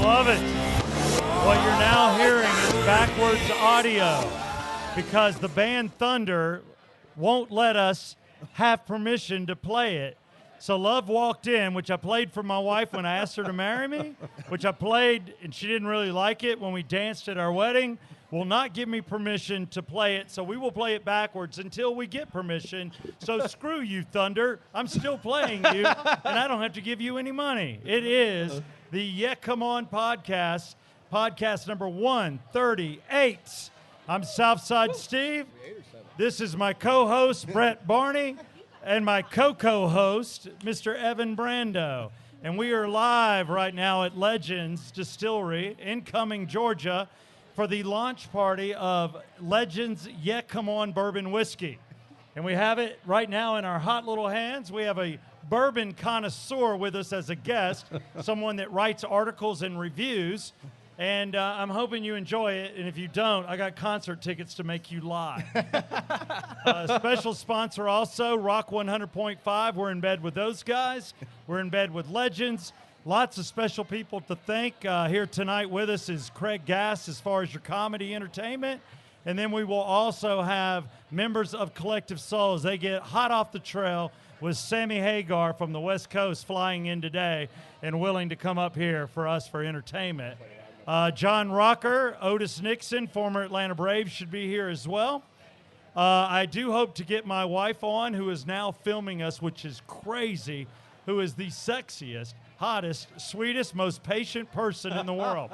love it. What you're now hearing is backwards audio because the band Thunder won't let us have permission to play it. So Love Walked In, which I played for my wife when I asked her to marry me, which I played and she didn't really like it when we danced at our wedding, will not give me permission to play it. So we will play it backwards until we get permission. So screw you, Thunder. I'm still playing you, and I don't have to give you any money. It is the Yeah C'mon podcast number 138. I'm Southside Steve. This is my co-host, Brett Barney, and my co-host, Mr. Evan Brando. And we are live right now at Legends Distillery in Cumming, Georgia, for the launch party of Legends Yeah C'mon Bourbon Whiskey. And we have it right now in our hot little hands. We have a bourbon connoisseur with us as a guest, someone that writes articles and reviews. And I'm hoping you enjoy it. And if you don't, I got concert tickets to make you lie. Special sponsor also, Rock 100.5. We're in bed with those guys. We're in bed with Legends. Lots of special people to thank. Here tonight with us is Craig Gass as far as your comedy entertainment. And then we will also have members of Collective Souls. They get hot off the trail with Sammy Hagar from the West Coast flying in today and willing to come up here for us for entertainment. John Rocker, Otis Nixon, former Atlanta Braves, should be here as well. I do hope to get my wife on, who is now filming us, which is crazy, who is the sexiest, hottest, sweetest, most patient person in the world.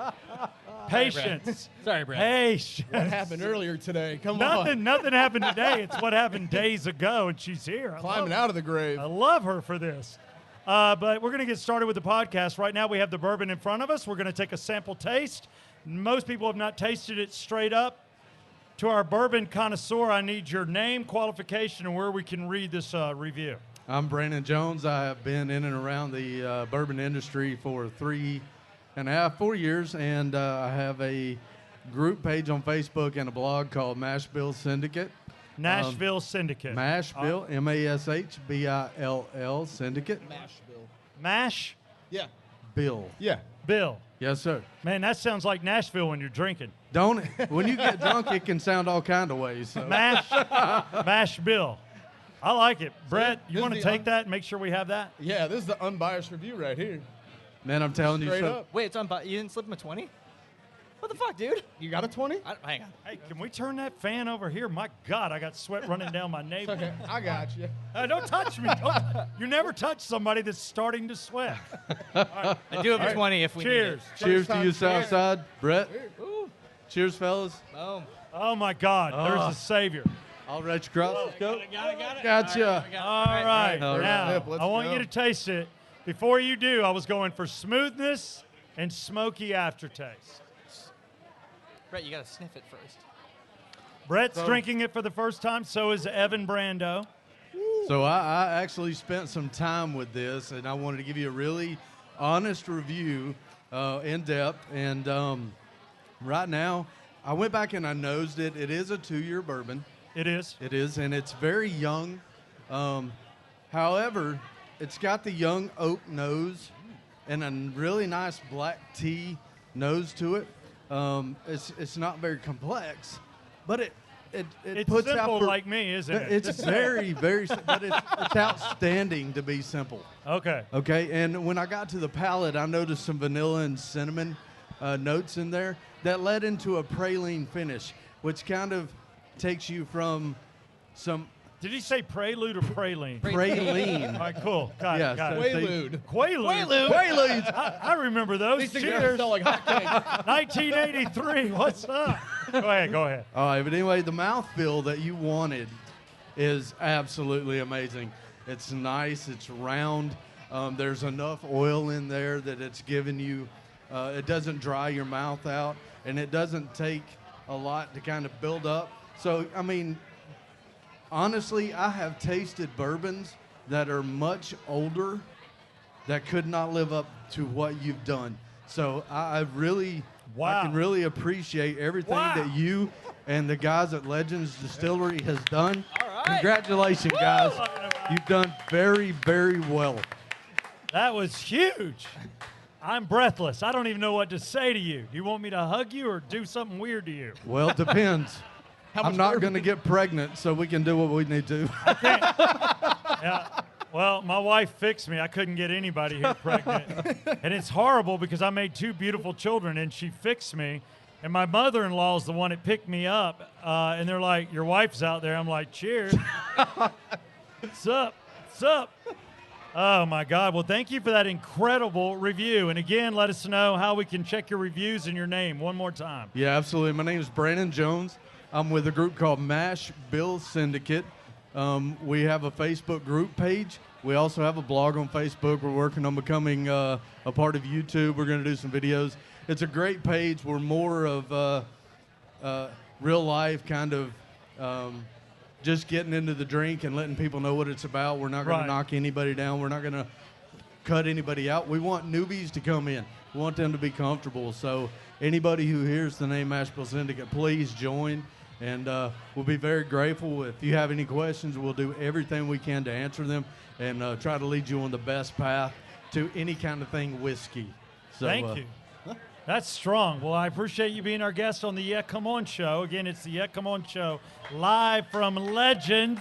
Patience. Sorry, Brad. Patience. What happened earlier today? Come on. Nothing happened today. It's what happened days ago, and she's here. Climbing out of the grave. I love her for this. But we're going to get started with the podcast. Right now we have the bourbon in front of us. We're going to take a sample taste. Most people have not tasted it straight up. To our bourbon connoisseur, I need your name, qualification, and where we can read this review. I'm Brandon Jones. I have been in and around the bourbon industry for 3.5, 4 years, and I have a group page on Facebook and a blog called Mashbill Syndicate. Nashville Syndicate. Mashbill, M-A-S-H-B-I-L-L Syndicate. Mashbill. Mash? Yeah. Bill. Yeah. Bill. Yes, sir. Man, that sounds like Nashville when you're drinking. Don't it? When you get drunk, it can sound all kind of ways. So. Mash Bill. I like it. Brett, you This want to is the take that and make sure we have that? Yeah, this is the unbiased review right here. Man, I'm telling Straight you. up. Wait, it's on. You didn't slip him a 20? What the fuck, dude? You got a 20? Hang on. Hey, can we turn that fan over here? My God, I got sweat running down my navel. Okay, I got you. Don't touch me. You never touch somebody that's starting to sweat. I do have a 20 if we Cheers. need Cheers to you, Cheers. Southside. Brett. it. Ooh. Cheers, fellas. Boom. Oh, my God. There's a savior. All right, you cross. Let's go. Got it. Gotcha. All right. All right. Now, Yep, let's I want go. you to taste it. Before you do, I was going for smoothness and smoky aftertaste. Brett, you got to sniff it first. Brett's drinking it for the first time. So is Evan Brando. So I actually spent some time with this, and I wanted to give you a really honest review, in depth. And right now, I went back and I nosed it. It is a 2-year bourbon. It is. It is, and it's very young. However, it's got the young oak nose and a really nice black tea nose to it. It's not very complex, but it It's puts simple out like me, isn't it? It's very, very, but it's outstanding to be simple. Okay. Okay, and when I got to the palate, I noticed some vanilla and cinnamon notes in there that led into a praline finish, which kind of takes you from some Did he say prelude or praline? praline. All right, cool. Got Yeah, it. Got so- it. Quaalude. Quaalude. Quaaludes. I remember those. These things Cheers. smell like hotcakes. 1983. What's up? Go ahead. Go ahead. All right, but anyway, the mouthfeel that you wanted is absolutely amazing. It's nice. It's round. There's enough oil in there that it's giving you. It doesn't dry your mouth out, and it doesn't take a lot to kind of build up. So, I mean, honestly, I have tasted bourbons that are much older that could not live up to what you've done. So I really, Wow. I can really appreciate everything Wow. that you and the guys at Legends Distillery has done. All right. Congratulations, guys. You've done very, very well. That was huge. I'm breathless. I don't even know what to say to you. Do you want me to hug you or do something weird to you? Well, it depends. How I'm much not bourbon? going to get pregnant, so we can do what we need to. Yeah. Well, my wife fixed me. I couldn't get anybody here pregnant. And it's horrible because I made 2 beautiful children, and she fixed me. And my mother-in-law is the one that picked me up. And they're like, your wife's out there. I'm like, cheers. What's up? What's up? Oh, my God. Well, thank you for that incredible review. And again, let us know how we can check your reviews and your name one more time. Yeah, absolutely. My name is Brandon Jones. I'm with a group called Mash Bill Syndicate. We have a Facebook group page. We also have a blog on Facebook. We're working on becoming a part of YouTube. We're going to do some videos. It's a great page. We're more of real life kind of just getting into the drink and letting people know what it's about. We're not going Right. to knock anybody down. We're not going to cut anybody out. We want newbies to come in. We want them to be comfortable. So anybody who hears the name Mash Bill Syndicate, please join. And we'll be very grateful. If you have any questions, we'll do everything we can to answer them and try to lead you on the best path to any kind of thing whiskey. So, Thank you. That's strong. Well, I appreciate you being our guest on the Yeah C'mon show. Again, it's the Yeah C'mon show live from Legends.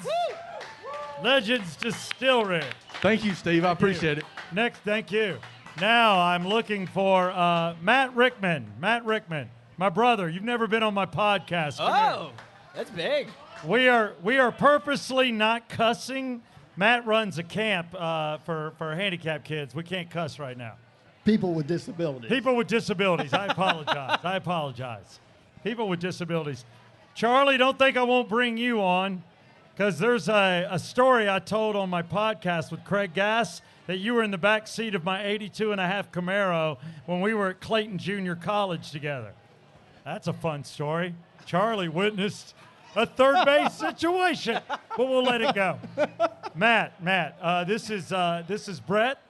Legends Distillery. Thank you, Steve. I appreciate it. Next, thank you. Now I'm looking for Matt Rickman. Matt Rickman, my brother. You've never been on my podcast. Come here. Oh, that's big. We are purposely not cussing. Matt runs a camp for handicapped kids. We can't cuss right now. People with disabilities. People with disabilities. I apologize. I apologize. People with disabilities. Charlie, don't think I won't bring you on, because there's a story I told on my podcast with Craig Gass that you were in the back seat of my 82.5 Camaro when we were at Clayton Junior College together. That's a fun story. Charlie witnessed a third base situation, but we'll let it go. Matt, this is Brett.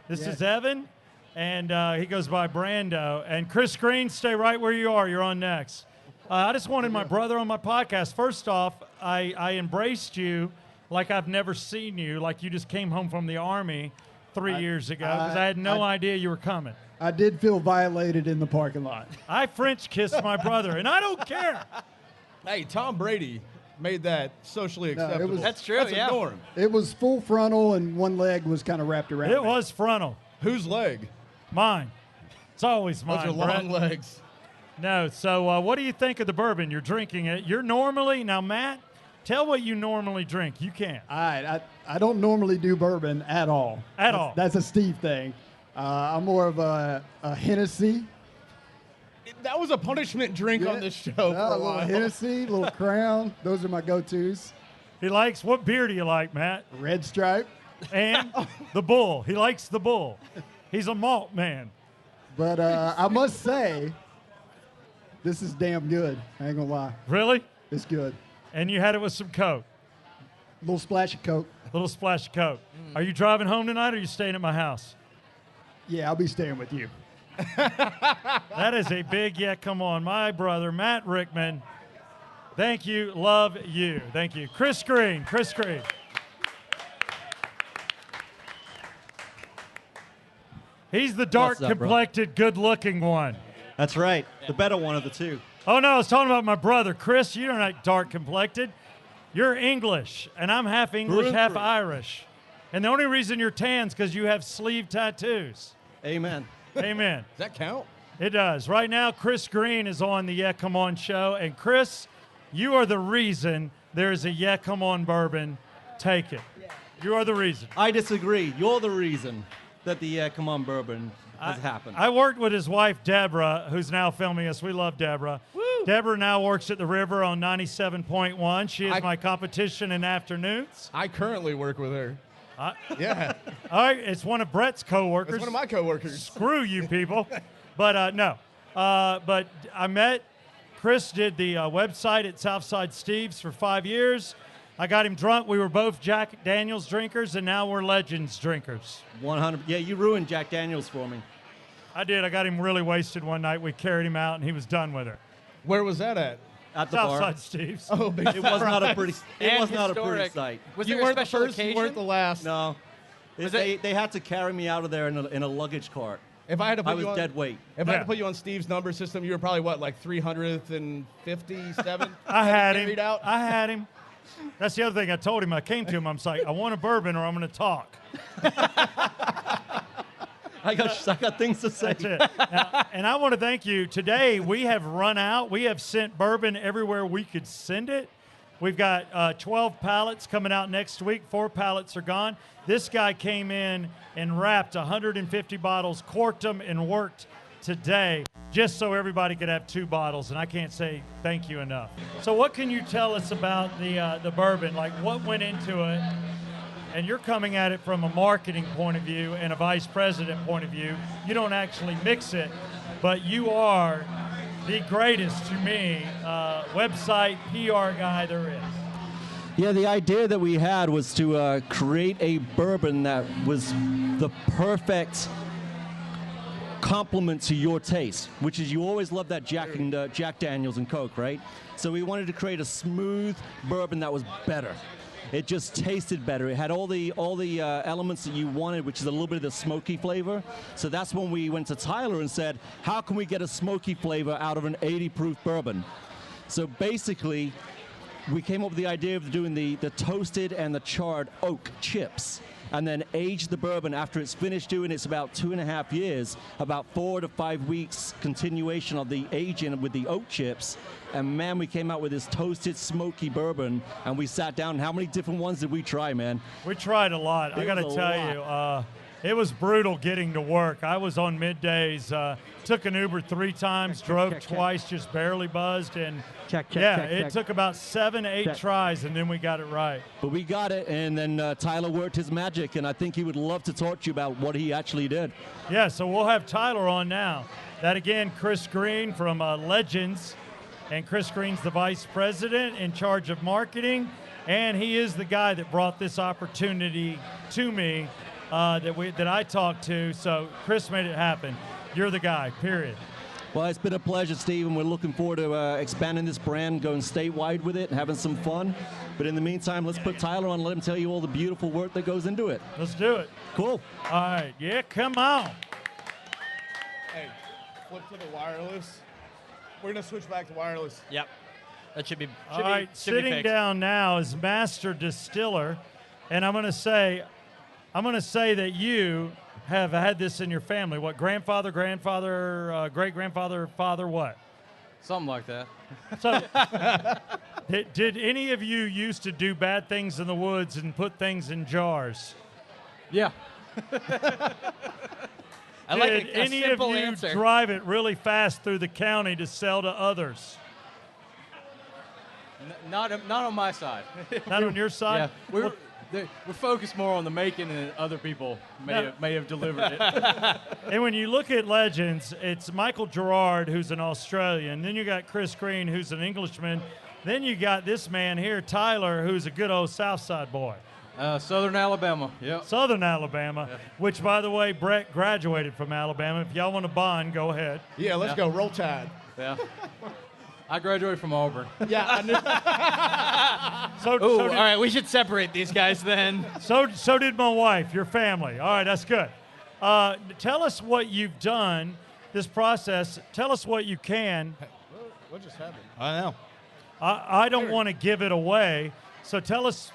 This is Evan. And he goes by Brando. And Chris Green, stay right where you are. You're on next. I just wanted my brother on my podcast. First off, I embraced you like I've never seen you, like you just came home from the Army 3 years ago, because I had no idea you were coming. I did feel violated in the parking lot. I French kissed my brother, and I don't care. Hey, Tom Brady made that socially acceptable. was- That's true, That's yeah. a norm. It was full frontal and one leg was kind of wrapped around It me. was frontal. Whose leg? Mine. It's always Those mine, are long Brett. legs. No, so what do you think of the bourbon? You're drinking it. You're normally, now Matt, tell what you normally drink. You can't. All right, I don't normally do bourbon at all. That's a Steve thing. I'm more of a Hennessy. That was a punishment drink on this show for a a little while. Hennessy, a little Crown. Those are my go-tos. He likes, what beer do you like, Matt? Red Stripe. And the Bull. He likes the Bull. He's a malt man. But I must say, this is damn good. I ain't gonna lie. Really? It's good. And you had it with some Coke. Little splash of Coke. Little splash of Coke. Are you driving home tonight or are you staying at my house? Yeah, I'll be staying with you. That is a big yeah, come on. My brother, Matt Rickman. Thank you. Love you. Thank you. Chris Green. He's the dark complected, good looking one. That's right. The better one of the two. Oh, no, I was talking about my brother. Chris, you're not dark complected. You're English, and I'm half English, half Irish. And the only reason you're tan is because you have sleeve tattoos. Amen. Amen. Does that count? It does. Right now, Chris Green is on the Yeah C'mon show. And Chris, you are the reason there's a Yeah C'mon bourbon. Take it. You are the reason. I disagree. You're the reason that the Yeah C'mon Bourbon has happened. I worked with his wife, Deborah, who's now filming us. We love Deborah. Woo! Deborah now works at the River on 97.1. She is I- my competition in afternoons. I currently work with her. Yeah. All right, it's one of Brett's coworkers. That's one of my coworkers. Screw you people. But no. But I met Chris, did the website at Southside Steve's for 5 years. I got him drunk. We were both Jack Daniels drinkers, and now we're Legends drinkers. 100. Yeah, you ruined Jack Daniels for me. I did. I got him really wasted one night. We carried him out, and he was done with her. Where was that at? At the bar. Southside Steve's. Oh, big It was not a pretty. It And was not a pretty historic. sight. Was You there a weren't the special first, occasion? you weren't the last. No, Was they had to carry me out of there in a luggage cart. If I had to put I was you on, dead weight. If I had to put you on Steve's number system, you were probably what, like 357? I had him. Carried out? I had him. That's the other thing I told him. I came to him. I'm like, I want a bourbon or I'm going to talk. I got things to say. That's it. And I want to thank you. Today, we have run out. We have sent bourbon everywhere we could send it. We've got 12 pallets coming out next week. 4 pallets are gone. This guy came in and wrapped 150 bottles, corked them, and worked today just so everybody could have 2 bottles. And I can't say thank you enough. So what can you tell us about the bourbon? Like, what went into it? And you're coming at it from a marketing point of view and a vice president point of view. You don't actually mix it, but you are the greatest, to me, website PR guy there is. Yeah, the idea that we had was to create a bourbon that was the perfect complement to your taste, which is you always love that Jack Daniels and Coke, right? So we wanted to create a smooth bourbon that was better. It just tasted better. It had all the elements that you wanted, which is a little bit of the smoky flavor. So that's when we went to Tyler and said, how can we get a smoky flavor out of an 80 proof bourbon? So basically, we came up with the idea of doing the toasted and the charred oak chips, and then age the bourbon after it's finished doing it's about 2.5 years, about 4 to 5 weeks continuation of the aging with the oak chips. And man, we came out with this toasted smoky bourbon, and we sat down. How many different ones did we try, man? We tried a lot. I got to tell you, it was brutal getting to work. I was on middays, took an Uber 3 times, drove twice, just barely buzzed, and it took about 7 to 8 tries, and then we got it right. But we got it, and then Tyler worked his magic, and I think he would love to talk to you about what he actually did. Yeah, so we'll have Tyler on now. That again, Chris Green from Legends, and Chris Green's the vice president in charge of marketing, and he is the guy that brought this opportunity to me that I talked to. So Chris made it happen. You're the guy, period. Well, it's been a pleasure, Steve, and we're looking forward to expanding this brand, going statewide with it, and having some fun. But in the meantime, let's put Tyler on and let him tell you all the beautiful work that goes into it. Let's do it. Cool. All right. Yeah, come on. Hey, flip to the wireless. We're going to switch back to wireless. Yep. That should be all right, sitting down now is Master Distiller, and I'm going to say that you have had this in your family. What, grandfather, great-grandfather, father, what? Something like that. So, did any of you used to do bad things in the woods and put things in jars? Yeah. I like Did any of you answer. drive it really fast through the county to sell to others? Not on my side. Not on your side? Yeah, we're focused more on the making, and other people may have delivered it. And when you look at Legends, it's Michael Gerard, who's an Australian. Then you got Chris Green, who's an Englishman. Then you got this man here, Tyler, who's a good old Southside boy. Southern Alabama, yep. Southern Alabama, which, by the way, Brett graduated from Alabama. If y'all want to bond, go ahead. Yeah, let's go. Roll Tide. Yeah. I graduated from Auburn. Yeah, I knew. All right, we should separate these guys then. So did my wife, your family. All right, that's good. Tell us what you've done, this process. Tell us what you can. What just happened? I know. I don't want to give it away, so tell us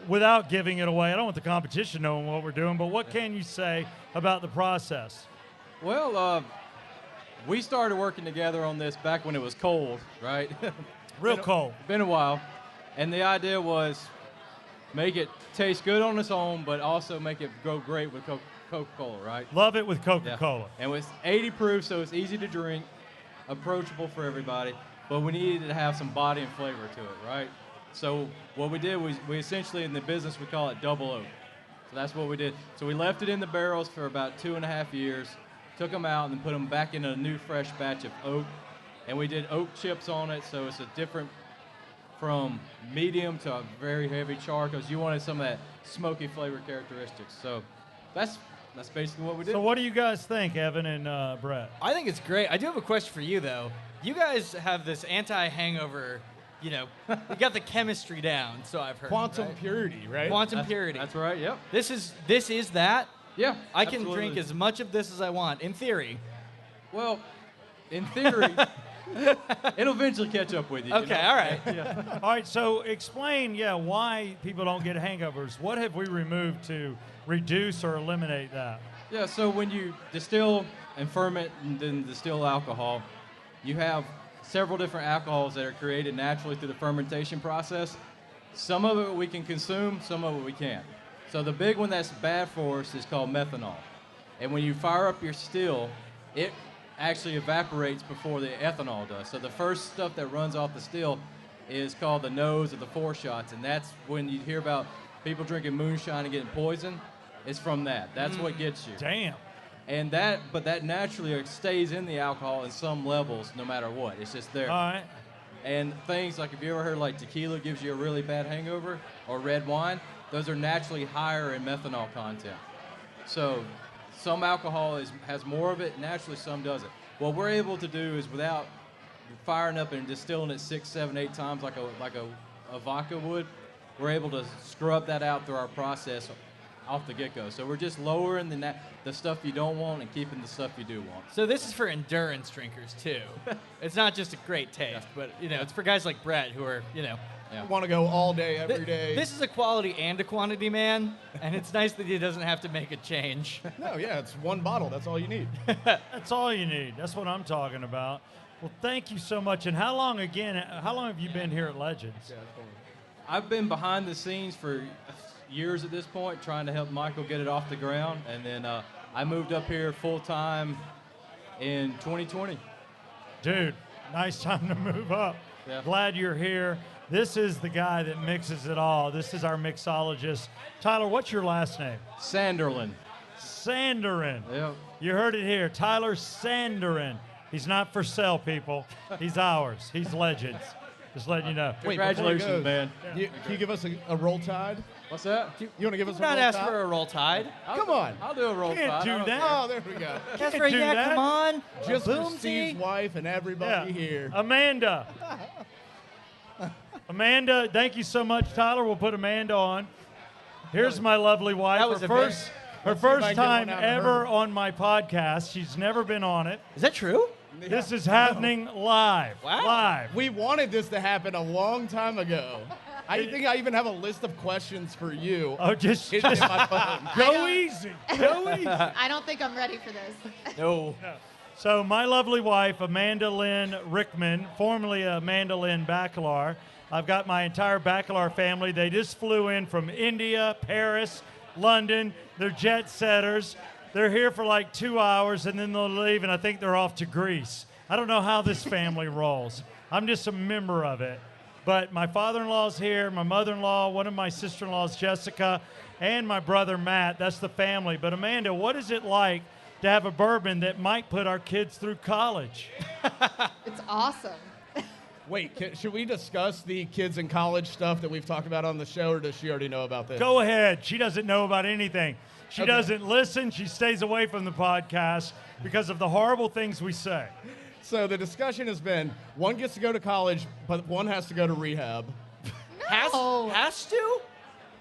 without giving it away. I don't want the competition knowing what we're doing, but what can you say about the process? Well, we started working together on this back when it was cold, right? Real cold. Been a while. And the idea was make it taste good on its own, but also make it go great with Coca-Cola, right? Love it with Coca-Cola. Yeah. And it's 80 proof, so it's easy to drink, approachable for everybody, but we needed to have some body and flavor to it, right? So what we did was we essentially, in the business, we call it double oak. So that's what we did. So we left it in the barrels for about 2.5 years, took them out, and then put them back in a new fresh batch of oak. And we did oak chips on it, so it's a different from medium to a very heavy char, because you wanted some of that smoky flavor characteristics. So that's basically what we did. So what do you guys think, Evan and Brett? I think it's great. I do have a question for you, though. You guys have this anti-hangover, you got the chemistry down, so I've heard. Quantum purity, right? Quantum purity. That's right, yep. This is that? Yeah, I can absolutely. drink as much of this as I want, in theory. Well, in theory, it'll eventually catch up with you. Okay, all right. All right, so explain, why people don't get hangovers. What have we removed to reduce or eliminate that? Yeah, so when you distill and ferment and then distill alcohol, you have several different alcohols that are created naturally through the fermentation process. Some of it we can consume, some of it we can't. So the big one that's bad for us is called methanol. And when you fire up your still, it actually evaporates before the ethanol does. So the first stuff that runs off the still is called the nose or the foreshots, and that's when you hear about people drinking moonshine and getting poisoned. It's from that. That's what gets you. Damn. And that naturally stays in the alcohol in some levels, no matter what. It's just there. All right. And things like, if you ever heard like tequila gives you a really bad hangover, or red wine, those are naturally higher in methanol content. So some alcohol has more of it, naturally some doesn't. What we're able to do is, without firing up and distilling it 6, 7, 8 times like a vodka would, we're able to scrub that out through our process off the get-go. So we're just lowering the stuff you don't want and keeping the stuff you do want. So this is for endurance drinkers, too. It's not just a great taste, but, it's for guys like Brett who are, Want to go all day, every day. This is a quality and a quantity man, and it's nice that he doesn't have to make a change. No, yeah, it's one bottle. That's all you need. That's all you need. That's what I'm talking about. Well, thank you so much. And how long have you been here at Legends? I've been behind the scenes for years at this point, trying to help Michael get it off the ground, and then I moved up here full-time in 2020. Dude, nice time to move up. Yeah. Glad you're here. This is the guy that mixes it all. This is our mixologist. Tyler, what's your last name? Sanderlin. Sanderin. Yep. You heard it here. Tyler Sanderin. He's not for sale, people. He's ours. He's Legends. Just letting you know. Congratulations, man. Can you give us a roll tide? What's that? You want to give us a Not roll ask tide? for a roll tide. Come on. I'll do a roll Can't tide. do I don't that. care. Oh, there we go. That's Can't right, do yeah, that. come on. Just for Boomsy. Steve's wife and everybody here. Amanda. Amanda, thank you so much, Tyler. We'll put Amanda on. Here's my lovely wife. That was her a first Let's see if I first can get time one out of her. ever on my podcast. She's never been on it. Is that true? This is happening live. Wow. Live. We wanted this to happen a long time ago. I think I even have a list of questions for you. Oh, just Hidden in my phone. go easy. Go easy. I don't think I'm ready for this. No. So my lovely wife, Amanda Lynn Rickman, formerly Amanda Lynn Bacalar. I've got my entire Bacalar family. They just flew in from India, Paris, London. They're jet setters. They're here for like 2 hours, and then they'll leave, and I think they're off to Greece. I don't know how this family rolls. I'm just a member of it. But my father-in-law's here, my mother-in-law, one of my sister-in-laws, Jessica, and my brother, Matt. That's the family. But Amanda, what is it like to have a bourbon that might put our kids through college? It's awesome. Wait, should we discuss the kids in college stuff that we've talked about on the show, or does she already know about this? Go ahead. She doesn't know about anything. She Okay. doesn't listen. She stays away from the podcast because of the horrible things we say. So the discussion has been, one gets to go to college, but one has to go to rehab. No. Has to?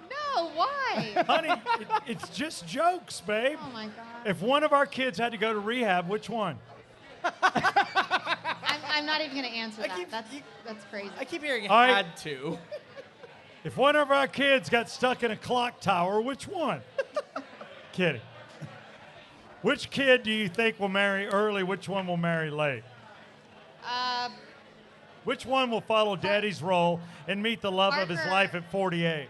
No, why? Honey, it's just jokes, babe. Oh my God. If one of our kids had to go to rehab, which one? I'm not even going to answer that. keep- That's crazy. I keep hearing All right. had to. If one of our kids got stuck in a clock tower, which one? Kidding. Which kid do you think will marry early? Which one will marry late? Which one will follow daddy's role and meet the love of his Parker. life at 48?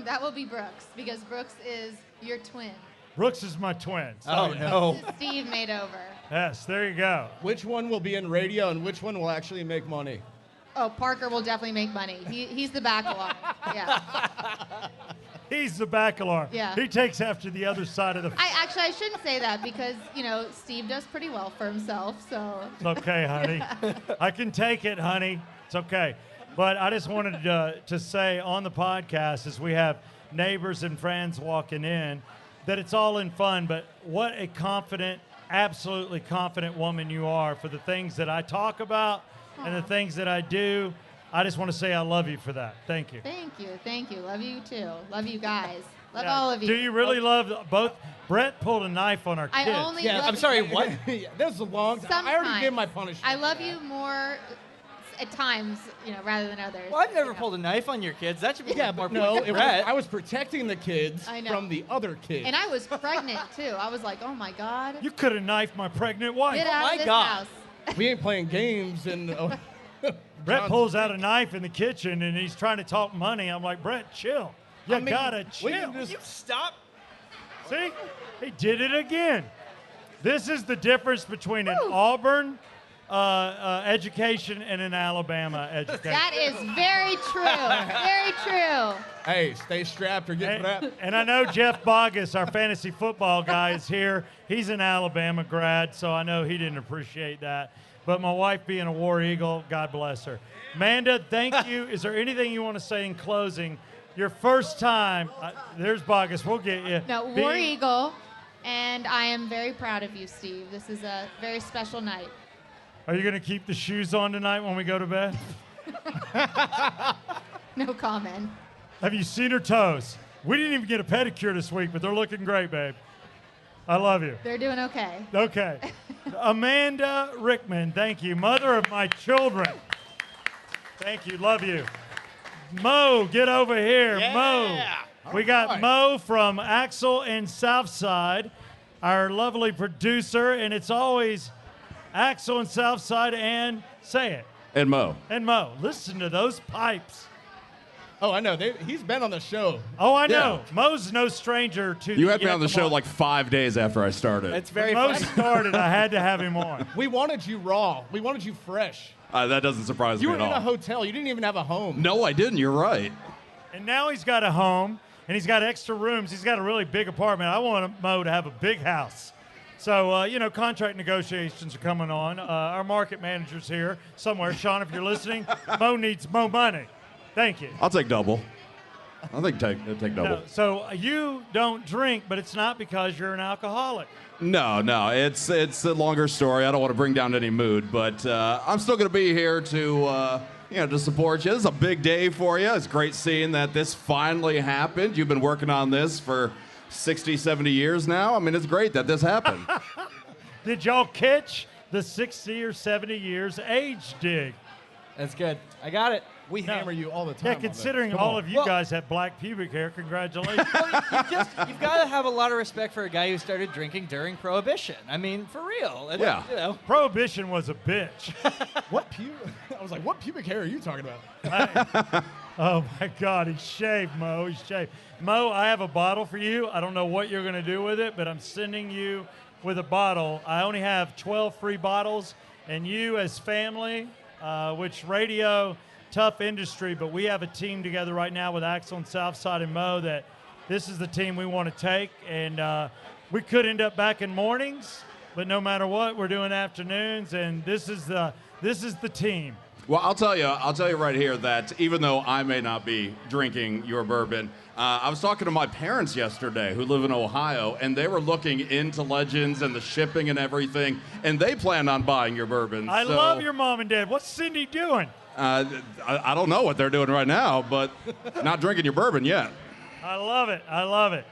That will be Brooks, because Brooks is your twin. Brooks is my twin. Oh, no. Steve made over. Yes, there you go. Which one will be in radio and which one will actually make money? Oh, Parker will definitely make money. He's the backwater. Yeah. He's the baccalaureate. Yeah. He takes after the other side of the... I shouldn't say that because, Steve does pretty well for himself, so. It's okay, honey. I can take it, honey. It's okay. But I just wanted to say on the podcast, as we have neighbors and friends walking in, that it's all in fun, but what a confident, absolutely confident woman you are for the things that I talk about and the things that I do. I just want to say I love you for that. Thank you. Thank you. Love you too. Love you guys. Love all of you. Do you really love both? Brett pulled a knife on our kids. I only Yeah, love I'm sorry, what? Yeah, this is a long time. I already Sometimes. gave my punishment. I love you more at times, rather than others. Well, I've never pulled a knife on your kids. That should be Yeah, more but no, points for Brett. I was protecting the kids I know. from the other kids. And I was pregnant too. I was like, oh my God. You could have knifed my pregnant wife. Get out my of this God. house. We ain't playing games and. Brett pulls out a knife in the kitchen and he's trying to talk money. I'm like, Brett, chill. You gotta we chill. can just- You stop. See? He did it again. This is the difference between an Auburn education and an Alabama education. That is very true. Very true. Hey, stay strapped or get wrapped. And I know Jeff Bogus, our fantasy football guy, is here. He's an Alabama grad, so I know he didn't appreciate that. But my wife being a War Eagle, God bless her. Amanda, thank you. Is there anything you want to say in closing? Your first time, there's Bogus, we'll get you. No, War Eagle. And I am very proud of you, Steve. This is a very special night. Are you going to keep the shoes on tonight when we go to bed? No comment. Have you seen her toes? We didn't even get a pedicure this week, but they're looking great, babe. I love you. They're doing okay. Okay. Amanda Rickman, thank you. Mother of my children. Thank you. Love you. Mo, get over here. Yeah. Mo. We got Mo from Axel and Southside, our lovely producer, and it's always Axel and Southside and say it. And Mo. And Mo. Listen to those pipes. Oh, I know. He's been on the show. Oh, I know. Mo's no stranger to You the had me on the Yeah show C'mon. like 5 days after I started. It's very When Mo funny. started, I had to have him on. We wanted you raw. We wanted you fresh. That doesn't surprise You me were at in all. a hotel. You didn't even have a home. No, I didn't. You're right. And now he's got a home, and he's got extra rooms. He's got a really big apartment. I want Mo to have a big house. So, contract negotiations are coming on. Our market manager's here somewhere. Sean, if you're listening, Mo needs Mo money. Thank you. I'll take double. I think take double. No, so you don't drink, but it's not because you're an alcoholic. No, it's a longer story. I don't want to bring down any mood, but I'm still going to be here to to support you. This is a big day for you. It's great seeing that this finally happened. You've been working on this for 60, 70 years now. I mean, it's great that this happened. Did y'all catch the 60 or 70 years age dig? That's good. I got it. We hammer you all the time. Yeah, on considering this. Come all on. of you guys have black pubic hair, congratulations. You've got to have a lot of respect for a guy who started drinking during Prohibition. I mean, for real. And, Yeah. Prohibition was a bitch. I was like, what pubic hair are you talking about? Oh my God, he's shaved, Mo. He's shaved. Mo, I have a bottle for you. I don't know what you're going to do with it, but I'm sending you with a bottle. I only have 12 free bottles, and you as family, which radio, tough industry, but we have a team together right now with Axel and Southside and Mo that this is the team we want to take, and we could end up back in mornings, but no matter what, we're doing afternoons, and this is the team. Well, I'll tell you right here that even though I may not be drinking your bourbon, I was talking to my parents yesterday who live in Ohio, and they were looking into Legends and the shipping and everything, and they plan on buying your bourbon. I love your mom and dad. What's Cindy doing? I don't know what they're doing right now, but not drinking your bourbon yet. I love it. I love it.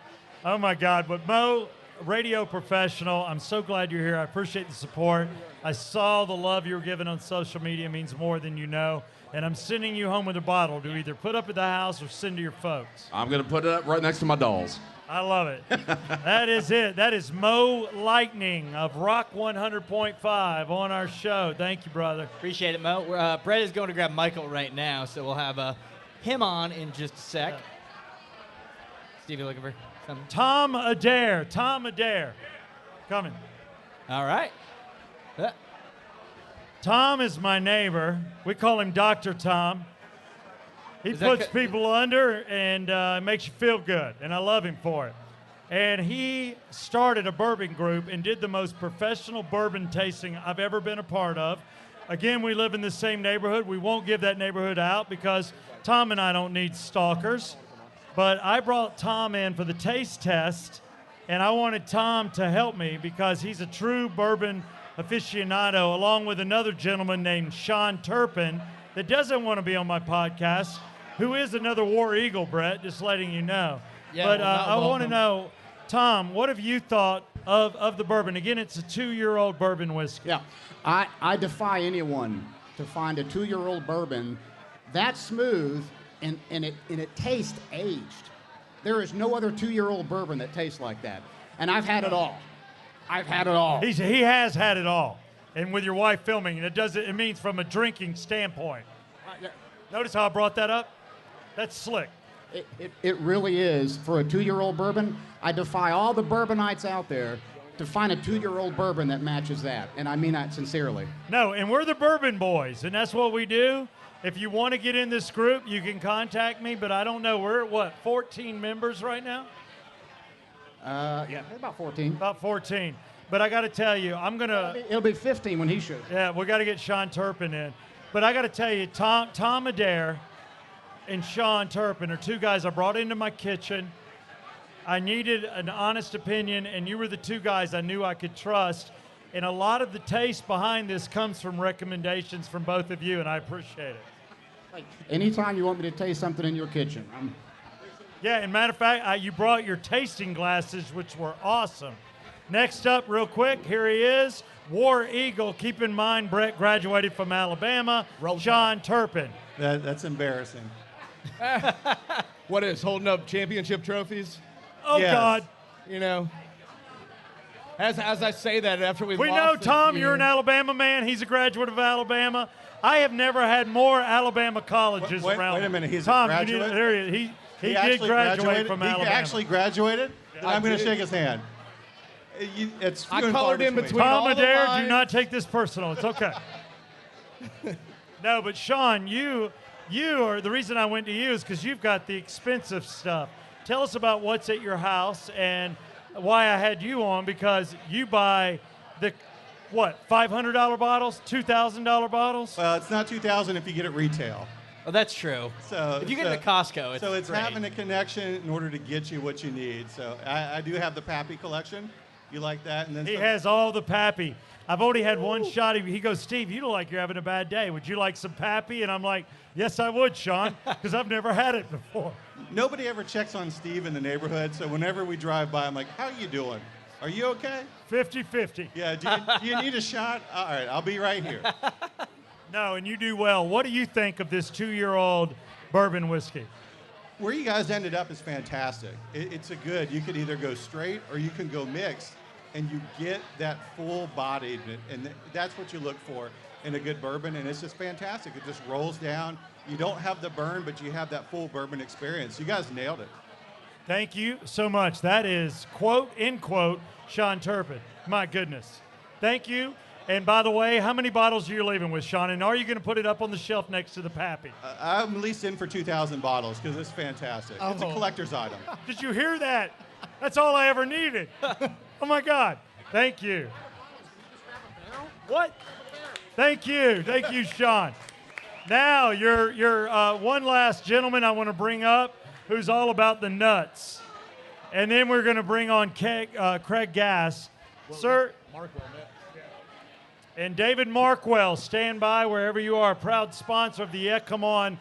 Oh, my God. But Mo, radio professional, I'm so glad you're here. I appreciate the support. I saw the love you were giving on social media. It means more than you know. And I'm sending you home with a bottle to either put up at the house or send to your folks. I'm going to put it up right next to my dolls. I love it. That is it. That is Mo Lightning of Rock 100.5 on our show. Thank you, brother. Appreciate it, Mo. Brett is going to grab Michael right now, so we'll have him on in just a sec. Steve, you looking for something? Tom Adair. Tom Adair. Coming. All right. Tom is my neighbor. We call him Dr. Tom. He Is that puts people under and makes you feel good, and I love him for it. And he started a bourbon group and did the most professional bourbon tasting I've ever been a part of. Again, we live in the same neighborhood. We won't give that neighborhood out because Tom and I don't need stalkers. But I brought Tom in for the taste test, and I wanted Tom to help me because he's a true bourbon aficionado, along with another gentleman named Sean Turpin that doesn't want to be on my podcast, who is another War Eagle, Brett, just letting you know. Yeah, but well, not I want to welcome. know, Tom, what have you thought of the bourbon? Again, it's a 2-year-old bourbon whiskey. Yeah, I defy anyone to find a 2-year-old bourbon that smooth and it tastes aged. There is no other 2-year-old bourbon that tastes like that. And I've had it all. I've had it all. He has had it all. And with your wife filming, it means from a drinking standpoint. Notice how I brought that up? That's slick. It really is. For a 2-year-old bourbon, I defy all the bourbonites out there to find a 2-year-old bourbon that matches that. And I mean that sincerely. No, and we're the Bourbon Boys, and that's what we do. If you want to get in this group, you can contact me, but I don't know. We're at what, 14 members right now? Yeah, about 14. About 14. But I got to tell you, I'm going to... It'll be 15 when he shows. Yeah, we got to get Sean Turpin in. But I got to tell you, Tom Adair and Sean Turpin are two guys I brought into my kitchen. I needed an honest opinion, and you were the two guys I knew I could trust. And a lot of the taste behind this comes from recommendations from both of you, and I appreciate it. Anytime you want me to taste something in your kitchen, Yeah, and matter of fact, you brought your tasting glasses, which were awesome. Next up, real quick, here he is, War Eagle. Keep in mind, Brett graduated from Alabama. Sean Turpin. That's embarrassing. What is, holding up championship trophies? Oh, yes. God. You know, as I say that after we lost know, this Tom, year. you're an Alabama man. He's a graduate of Alabama. I have never had more Alabama colleges around. Wait a minute, he's Tom, a graduate? He did graduate from Alabama. He actually graduated? Then I'm going to shake his hand. It's few and far between. Tom Adair, do not take this personal. It's okay. No, but Sean, you are the reason I went to you is because you've got the expensive stuff. Tell us about what's at your house and why I had you on, because you buy the $500 bottles, $2,000 bottles. Well, it's not $2,000 if you get it retail. Oh, that's true. So if you get it at Costco, it's so it's great. having a connection in order to get you what you need. So I do have the Pappy collection. You like that? And then He has all the Pappy. I've already had one shot. He goes, Steve, you look like you're having a bad day. Would you like some Pappy? And I'm like, yes, I would, Sean, because I've never had it before. Nobody ever checks on Steve in the neighborhood, so whenever we drive by, I'm like, how are you doing? Are you okay? 50-50. Yeah, do you need a shot? All right, I'll be right here. No, and you do well. What do you think of this 2-year-old bourbon whiskey? Where you guys ended up is fantastic. It's a good, you could either go straight or you can go mixed, and you get that full-bodied, and that's what you look for in a good bourbon, and it's just fantastic. It just rolls down. You don't have the burn, but you have that full bourbon experience. You guys nailed it. Thank you so much. That is, quote, end quote, Sean Turpin. My goodness. Thank you. And by the way, how many bottles are you leaving with, Sean? And are you going to put it up on the shelf next to the Pappy? I'm at least in for 2,000 bottles because it's fantastic. It's a collector's item. Did you hear that? That's all I ever needed. Oh, my God. Thank you. What? Thank you. Thank you, Sean. Now, you're one last gentleman I want to bring up who's all about the nuts. And then we're going to bring on Craig Gass. Sir. And David Markwell, stand by wherever you are. Proud sponsor of the Yeah C'mon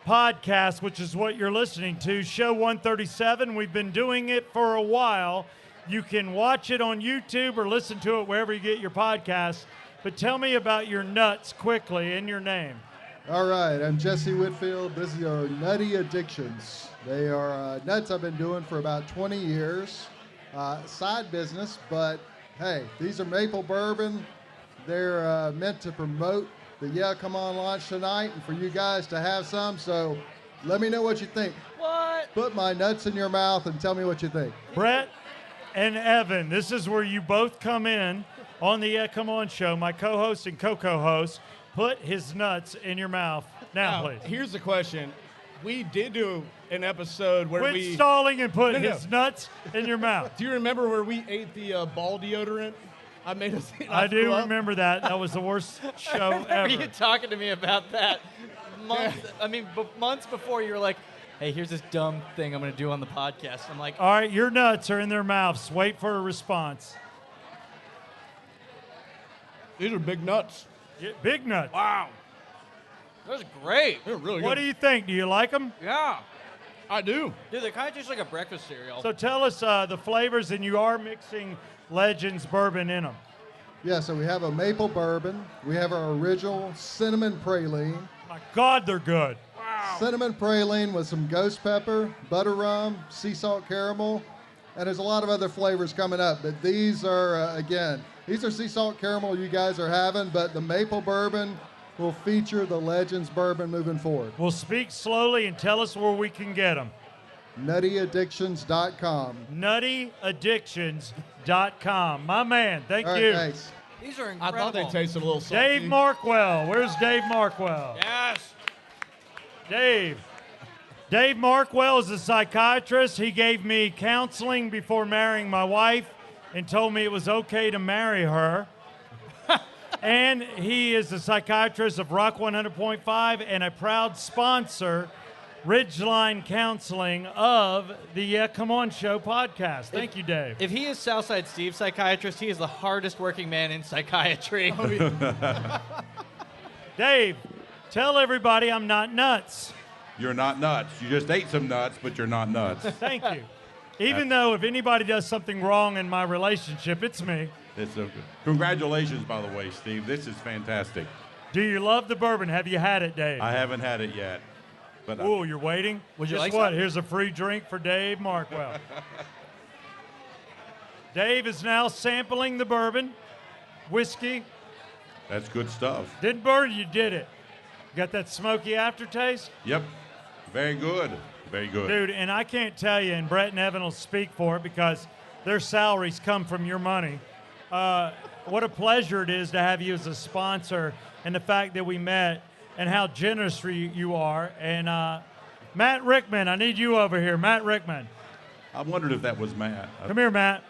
podcast, which is what you're listening to. Show 137. We've been doing it for a while. You can watch it on YouTube or listen to it wherever you get your podcasts. But tell me about your nuts quickly and your name. All right, I'm Jesse Whitfield. This is our Nutty Addictions. They are nuts I've been doing for about 20 years. Side business, but hey, these are maple bourbon. They're meant to promote the Yeah C'mon launch tonight and for you guys to have some, so let me know what you think. What? Put my nuts in your mouth and tell me what you think. Brett and Evan, this is where you both come in on the Yeah C'mon show. My co-host and co-co-host, put his nuts in your mouth. Now, please. Here's the question. We did do an episode where Quit stalling and put his nuts in your mouth. Do you remember where we ate the ball deodorant? I made us. I do remember that. That was the worst show ever. Were you talking to me about that months before? You were like, hey, here's this dumb thing I'm going to do on the podcast. I'm like, all right, your nuts are in their mouths. Wait for a response. These are big nuts. Yeah, big nuts. Wow. That was great. They're really good. What do you think? Do you like them? Yeah. I do. Dude, they kind of taste like a breakfast cereal. So tell us the flavors, and you are mixing Legends bourbon in them. Yeah, so we have a maple bourbon. We have our original cinnamon praline. My God, they're good. Wow. Cinnamon praline with some ghost pepper, butter rum, sea salt caramel, and there's a lot of other flavors coming up. But these are, again, these are sea salt caramel you guys are having, but the maple bourbon will feature the Legends bourbon moving forward. Well, speak slowly and tell us where we can get them. NuttyAddictions.com. NuttyAddictions.com. My man, thank All right, you. thanks. These are I incredible. thought they tasted a little salty. Dave Markwell. Where's Dave Markwell? Yes. Dave. Dave Markwell is a psychiatrist. He gave me counseling before marrying my wife and told me it was okay to marry her. And he is a psychiatrist of Rock 100.5 and a proud sponsor, Ridgeline Counseling, of the Yeah C'mon Show podcast. Thank you, Dave. If he is Southside Steve's psychiatrist, he is the hardest working man in psychiatry. Oh, yeah. Dave, tell everybody I'm not nuts. You're not nuts. You just ate some nuts, but you're not nuts. Thank you. Even though if anybody does something wrong in my relationship, it's me. It's so good. Congratulations, by the way, Steve. This is fantastic. Do you love the bourbon? Have you had it, Dave? I haven't had it yet. But Oh, you're waiting? Would you Guess like what? some? Here's a free drink for Dave Markwell. Dave is now sampling the bourbon, whiskey. That's good stuff. Didn't burn you, did it? Got that smoky aftertaste? Yep. Very good. Very good. Dude, and I can't tell you, and Brett and Evan will speak for it because their salaries come from your money. What a pleasure it is to have you as a sponsor, and the fact that we met and how generous you are. And Matt Rickman, I need you over here. Matt Rickman. I wondered if that was Matt. Come here, Matt.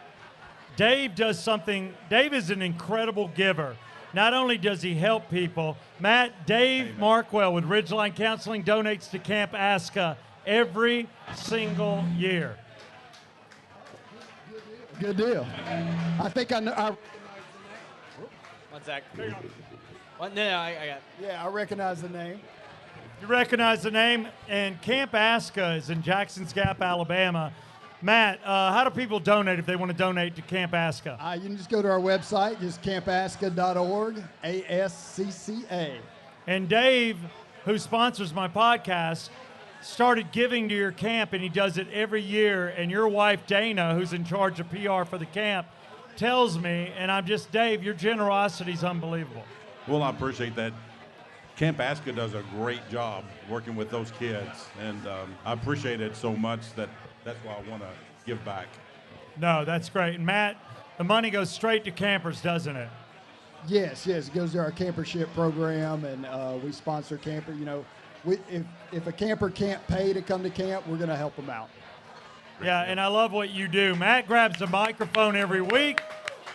Dave does something. Dave is an incredible giver. Not only does he help people, Dave Markwell with Ridgeline Counseling donates to Camp Aska every single year. Good deal. I think I know. One sec. What? No, I got. Yeah, I recognize the name. You recognize the name, and Camp Aska is in Jackson's Gap, Alabama. Matt, how do people donate if they want to donate to Camp Aska? You can just go to our website, just campaska.org, ASCCA. And Dave, who sponsors my podcast, started giving to your camp, and he does it every year. And your wife, Dana, who's in charge of PR for the camp, tells me, and I'm just, Dave, your generosity is unbelievable. Well, I appreciate that. Camp Aska does a great job working with those kids, and I appreciate it so much that's why I want to give back. No, that's great. And Matt, the money goes straight to campers, doesn't it? Yes, it goes to our campership program, and we sponsor camper. You know, if a camper can't pay to come to camp, we're going to help them out. Yeah, and I love what you do. Matt grabs the microphone every week,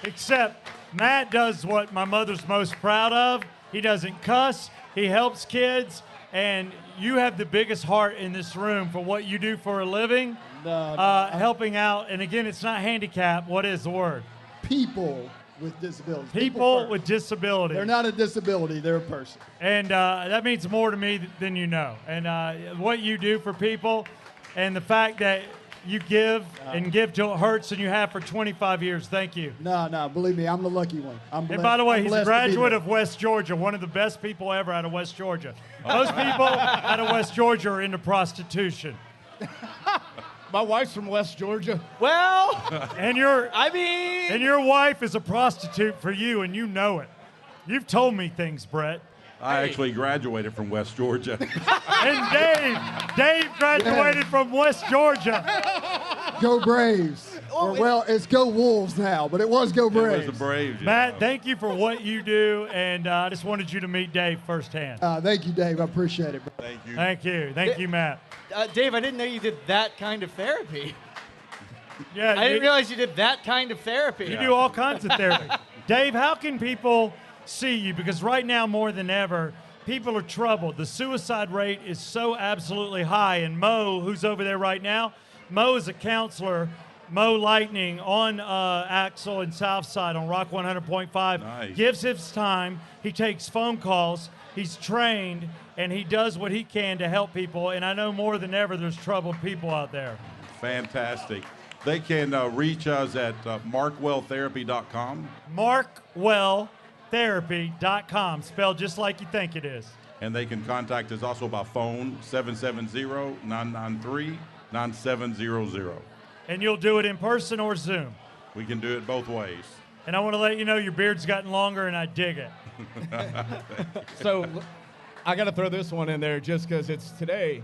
except Matt does what my mother's most proud of. He doesn't cuss. He helps kids, and you have the biggest heart in this room for what you do for a living, helping out. And again, it's not handicap. What is the word? People with disabilities. People with disabilities. They're not a disability. They're a person. And that means more to me than you know. And what you do for people, and the fact that you give and give till it hurts, and you have for 25 years. Thank you. No, believe me, I'm the lucky one. And by the way, he's a graduate of West Georgia, one of the best people ever out of West Georgia. Most people out of West Georgia are into prostitution. My wife's from West Georgia. Well, and your wife is a prostitute for you, and you know it. You've told me things, Brett. I actually graduated from West Georgia. And Dave graduated from West Georgia. Go Braves. Well, it's Go Wolves now, but it was Go Braves. It was the Braves. Yeah. Matt, thank you for what you do, and I just wanted you to meet Dave firsthand. Thank you, Dave. I appreciate it. Bro. Thank you. Thank you, Matt. Dave, I didn't know you did that kind of therapy. Yeah, I didn't realize you did that kind of therapy. You do all kinds of therapy. Dave, how can people see you? Because right now, more than ever, people are troubled. The suicide rate is so absolutely high. And Mo, who's over there right now, Mo is a counselor Mo Lightning on Axel and Southside on Rock 100.5. Nice. Gives his time. He takes phone calls. He's trained, and he does what he can to help people. And I know more than ever there's troubled people out there. Fantastic. They can reach us at markwelltherapy.com. markwelltherapy.com, spelled just like you think it is. And they can contact us also by phone, 770-993-9700. And you'll do it in person or Zoom. We can do it both ways. And I want to let you know your beard's gotten longer, and I dig it. So I got to throw this one in there just because it's today.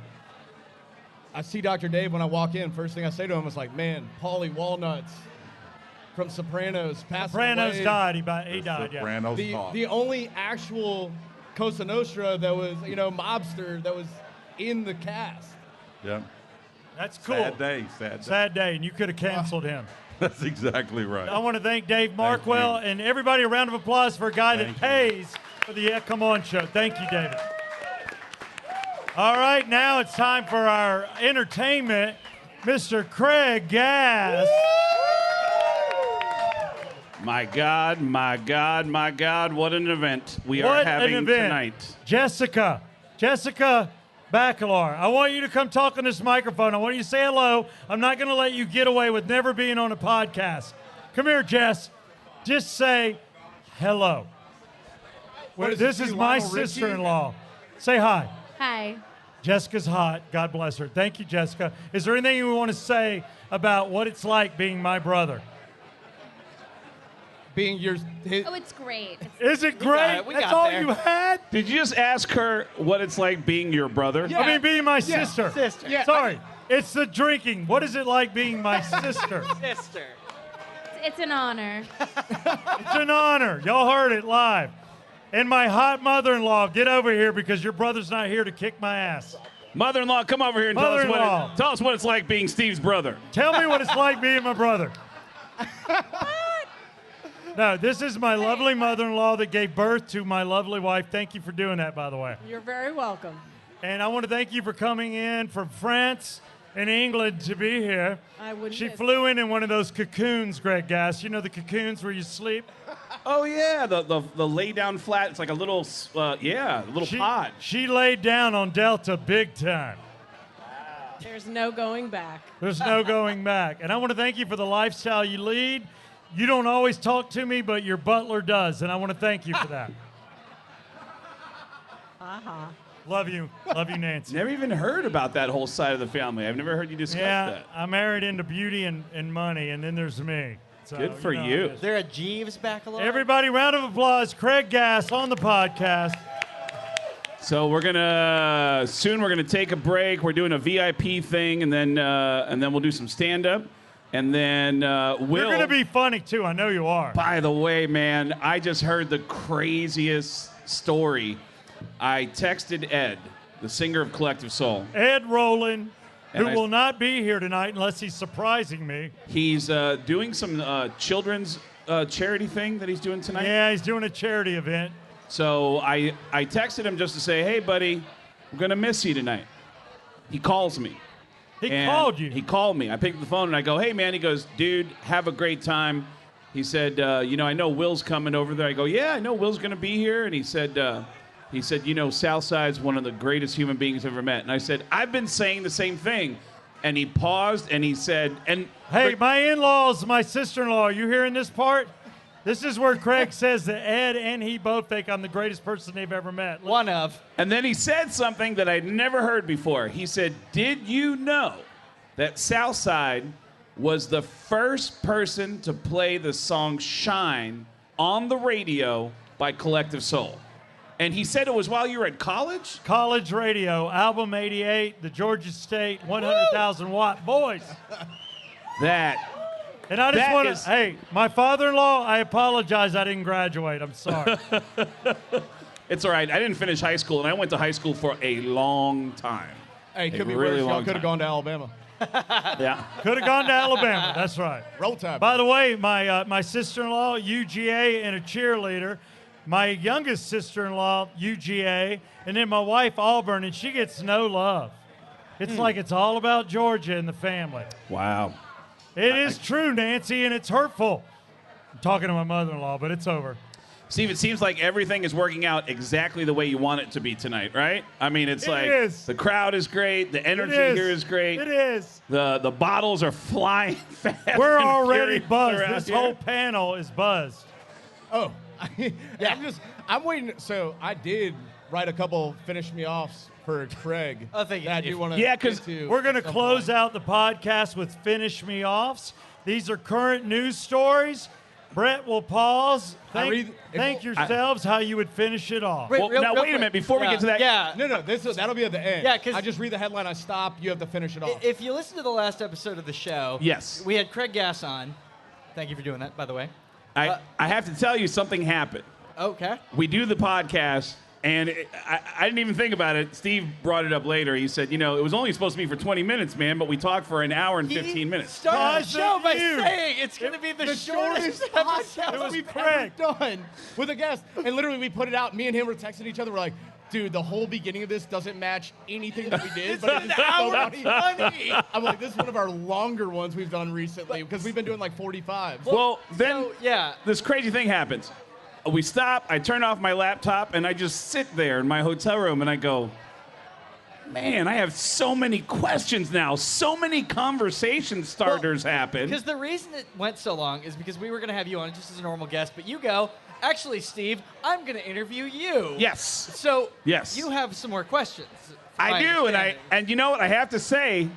I see Dr. Dave when I walk in. First thing I say to him is like, man, Paulie Walnuts from Sopranos passed away. Sopranos died. He died, yeah. Sopranos The only actual Cosa Nostra that was, mobster that was in the cast. Yeah. That's cool. Sad day. Sad day, and you could have canceled him. That's exactly right. I want to thank Dave Markwell and everybody. A round of applause for a guy that pays for the Yeah C'mon show. Thank you, David. All right, now it's time for our entertainment. Mr. Craig Gass. My God, my God, my God, what an event we are having tonight. Jessica Bacalar, I want you to come talk on this microphone. I want you to say hello. I'm not going to let you get away with never being on a podcast. Come here, Jess. Just say hello. This is my sister-in-law. Say hi. Hi. Jessica's hot. God bless her. Thank you, Jessica. Is there anything you want to say about what it's like being my brother? Being your... Oh, it's great. Is it great? That's all you had? Did you just ask her what it's like being your brother? Yeah. I mean, being my sister. Sister. Yeah, Sorry. It's the drinking. What is it like being my sister? Sister. It's an honor. It's an honor. Y'all heard it live. And my hot mother-in-law, get over here because your brother's not here to kick my ass. Mother-in-law, come over here and tell us what it's like being Steve's brother. Tell me what it's like being my brother. No, this is my lovely mother-in-law that gave birth to my lovely wife. Thank you for doing that, by the way. You're very welcome. And I want to thank you for coming in from France and England to be here. I wouldn't She miss flew in one of those cocoons, Greg Gass. You know the cocoons where you sleep? Oh, yeah, the lay-down flat. It's like a little, pod. She laid down on Delta big time. There's no going back. There's no going back. And I want to thank you for the lifestyle you lead. You don't always talk to me, but your butler does, and I want to thank you for that. Love you. Love you, Nancy. Never even heard about that whole side of the family. I've never heard you discuss that. I married into beauty and money, and then there's me. So, Good for you. Is there a Jeeves Bacalar? Everybody, round of applause. Craig Gass on the podcast. So we're gonna take a break. We're doing a VIP thing, and then we'll do some stand-up. And then Will... You're going to be funny, too. I know you are. By the way, man, I just heard the craziest story. I texted Ed, the singer of Collective Soul. Ed Rowland, who will not be here tonight unless he's surprising me. He's doing some children's charity thing that he's doing tonight. Yeah, he's doing a charity event. So I texted him just to say, hey, buddy, I'm going to miss you tonight. He calls me. He called you? He called me. I picked up the phone and I go, hey, man. He goes, dude, have a great time. He said, I know Will's coming over there. I go, yeah, I know Will's going to be here. And he said, Southside's one of the greatest human beings I've ever met. And I said, I've been saying the same thing. And he paused and he said, hey, my in-laws, my sister-in-law, are you hearing this part? This is where Craig says that Ed and he both think I'm the greatest person they've ever met. One of. And then he said something that I'd never heard before. He said, did you know that Southside was the first person to play the song Shine on the radio by Collective Soul? And he said it was while you were at college? College radio, album 88, the Georgia State 100,000 watt voice. And I just want to, hey, my father-in-law, I apologize I didn't graduate. I'm sorry. It's all right. I didn't finish high school, and I went to high school for a long time. Hey, could be worse. Y'all could have gone to Alabama. Yeah. Could have gone to Alabama. That's right. Roll Tide. By the way, my sister-in-law, UGA, and a cheerleader. My youngest sister-in-law, UGA, and then my wife, Auburn, and she gets no love. It's like it's all about Georgia and the family. Wow. It is true, Nancy, and it's hurtful. I'm talking to my mother-in-law, but it's over. Steve, it seems like everything is working out exactly the way you want it to be tonight, right? I mean, it's the crowd is great, the energy here is great. It is. The bottles are flying fast. We're and already furious buzzed. around This here. whole panel is buzzed. Oh, yeah. I'm waiting. So I did write a couple finish me offs for Craig. Oh, thank you. That I do want to. Yeah, because we're going to close out the podcast with finish me offs. These are current news stories. Brett will pause. Thank yourselves how you would finish it off. Wait a minute. Before we get to that. Yeah. No, that'll be at the end. Yeah, 'cause I just read the headline, I stop, you have to finish it off. If you listen to the last episode of the show, Yes. we had Craig Gass on. Thank you for doing that, by the way. I have to tell you something happened. Okay. We do the podcast, and I didn't even think about it. Steve brought it up later. He said, it was only supposed to be for 20 minutes, man, but we talked for an hour and 15 minutes. Started the show by saying it's going to be the shortest episode we've ever done with a guest. And literally, we put it out. Me and him were texting each other. We're like, dude, the whole beginning of this doesn't match anything that we did. But it's so funny. I'm like, this is one of our longer ones we've done recently because we've been doing like 45. Well, then this crazy thing happens. We stop, I turn off my laptop, and I just sit there in my hotel room, and I go, man, I have so many questions now. So many conversation starters happen. Because the reason it went so long is because we were going to have you on just as a normal guest, but you go, actually, Steve, I'm going to interview you. Yes. So Yes. you have some more questions. I do, and you know what? I have to say,